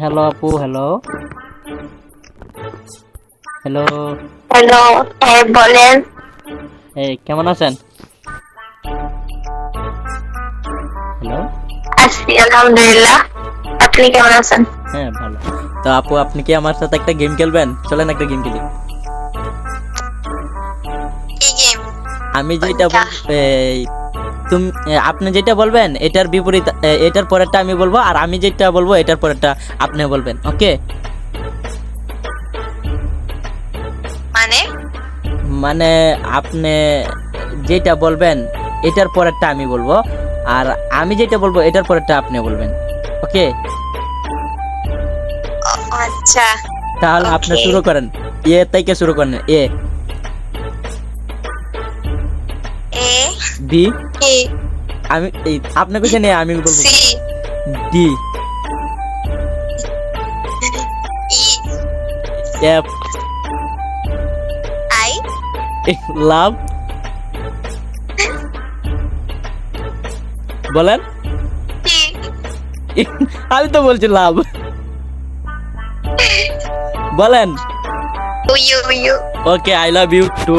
Hello আপু, hello hello. Hello, হ্যাঁ বলেন। এই কেমন আছেন? হ্যালো। আছি আলহামদুলিল্লাহ। আপনি কেমন আছেন? হ্যাঁ ভালো। তো আপু, আপনি কি আমার সাথে একটা গেম খেলবেন? চলেন একটা গেম খেলি। কি গেম? আমি যেটা কোনটা? আপনি যেটা বলবেন এটার বিপরীত, এটার পরেরটা আমি বলবো, আর আমি যেটা বলবো এটার পরেরটা আপনি বলবেন। ওকে? মানে? মানে আপনি যেটা বলবেন এটার পরেরটা আমি বলবো, আর আমি যেটা বলবো এটার পরেরটা আপনি বলবেন। ওকে? আচ্ছা, তাহলে আপনি ওকে। শুরু করেন। থেকে শুরু করেন। এ, বি। ই, আপনি কিছু নেই, আমি বলবো। C, D. E, F. I, love. বলেন। টি, আমি তো বলছি লাভ। বলেন। U, U, okay, I love you two.